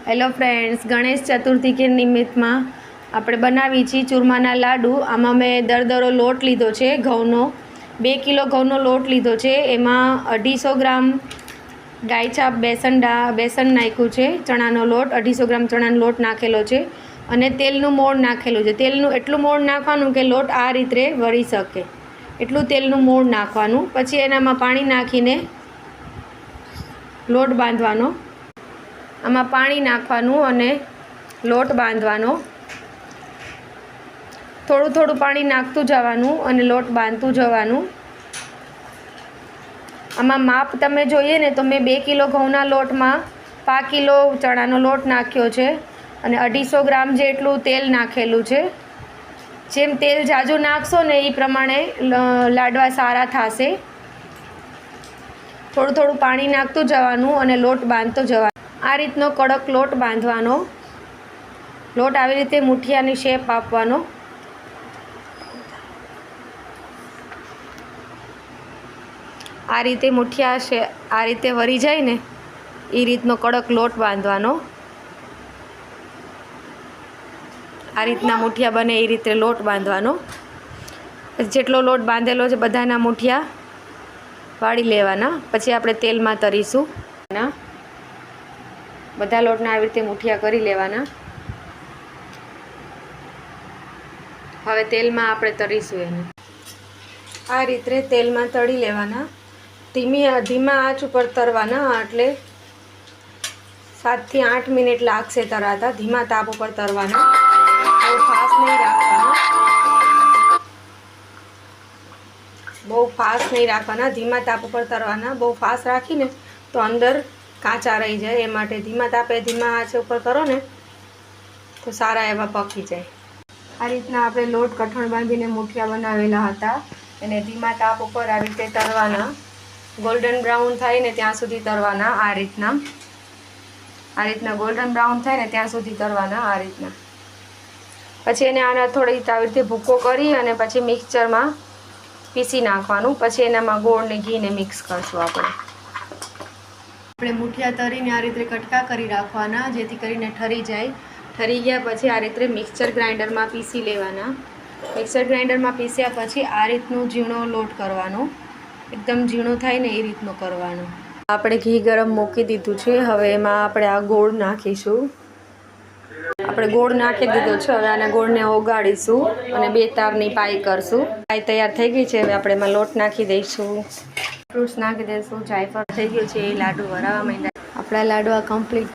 Hello friends, Ganesh Chaturthi કે નિમિત્તમાં આપણે બનાવી છીએ ચૂરમાના લાડુ. આમાં મેં દરદરો લોટ લીધો છે ઘઉંનો. 2 કિલો ઘઉંનો લોટ લીધો છે. એમાં 250 ગ્રામ ગાયછાપ બેસન નાખ્યું છે. ચણાનો લોટ 250 ગ્રામ ચણાનો લોટ નાખેલો છે અને તેલનું મોણ નાખેલું છે. તેલનું એટલું મોણ નાખવાનું કે લોટ આ રીતે વળી શકે એટલું તેલનું મોણ નાખવાનું. પછી એનામાં પાણી નાખીને લોટ બાંધવાનો. આમાં પાણી નાખવાનું અને લોટ બાંધવાનો. થોડું થોડું પાણી નાખતું જવાનું અને લોટ બાંધતું જવાનું. આમાં માપ તમે જોઈએ ને તો મેં 2 કિલો ઘઉંના લોટમાં 5 કિલો ચણાનો લોટ નાખ્યો છે અને 250 ગ્રામ જેટલું તેલ નાખેલું છે. જેમ તેલ ઝાઝું નાખશો ને એ પ્રમાણે લાડવા સારા થશે. થોડું થોડું પાણી નાખતું જવાનું અને લોટ બાંધતો જવાનો. આ રીતનો કડક લોટ બાંધવાનો. લોટ આવી રીતે મુઠિયાની શેપ આપવાનો. આ રીતે મુઠિયા આ રીતે વળી જાય ને એ રીતનો કડક લોટ બાંધવાનો. આ રીતના મુઠિયા બને એ રીતે લોટ બાંધવાનો. જેટલો લોટ બાંધેલો છે બધાના મુઠિયા વાળી લેવાના. પછી આપણે તેલમાં તરીશું. બધા લોટના આવી રીતે મુઠિયા કરી લેવાના. હવે તેલમાં આપણે તરીશું એને. આ રીતે તેલમાં તળી લેવાના. ધીમા આંચ ઉપર તરવાના. એટલે 7 થી 8 મિનિટ લાગશે તરાતા. ધીમા તાપ ઉપર તરવાના. બહુ ફાસ્ટ નહીં રાખવાના. ધીમા તાપ ઉપર તરવાના. બહુ ફાસ્ટ રાખીને તો અંદર કાચા રહી જાય. એ માટે ધીમા તાપે ધીમા આંચે ઉપર કરો ને તો સારા એવા પકી જાય. આ રીતના આપણે લોટ કઠણ બાંધીને મુઠિયા બનાવેલા હતા. એને ધીમા તાપ ઉપર આવી રીતે તરવાના. ગોલ્ડન બ્રાઉન થાય ને ત્યાં સુધી તરવાના. આ રીતના ગોલ્ડન બ્રાઉન થાય ને ત્યાં સુધી તરવાના. આ રીતના પછી એને આના થોડી આવી રીતે ભૂકો કરી અને પછી મિક્સચરમાં પીસી નાખવાનું. પછી એનામાં ગોળ ને ઘીને મિક્સ કરશું. આપણે મુઠિયા તરીને આ રીતે કટકા કરી રાખવાના જેથી કરીને ઠરી જાય. ઠરી ગયા પછી આ રીતે મિક્સચર ગ્રાઇન્ડરમાં પીસી લેવાના. મિક્સર ગ્રાઇન્ડરમાં પીસ્યા પછી આ રીતનું ઝીણો લોટ કરવાનો. એકદમ ઝીણો થાય ને એ રીતનો કરવાનો. આપણે ઘી ગરમ મૂકી દીધું છે. હવે એમાં આપણે આ ગોળ નાખીશું. આપણે ગોળ નાખી દીધો છે. હવે આના ગોળને ઓગાળીશું અને 2 તારની પાઈ કરશું. પાઈ તૈયાર થઈ ગઈ છે. હવે આપણે એમાં લોટ નાખી દઈશું. ફ્રૂટ્સ નાખી દઈશું. જાયફળ થઈ ગયું છે. એ લાડુ વરાવા માંડ્યા. આપણા લાડવા કમ્પ્લીટ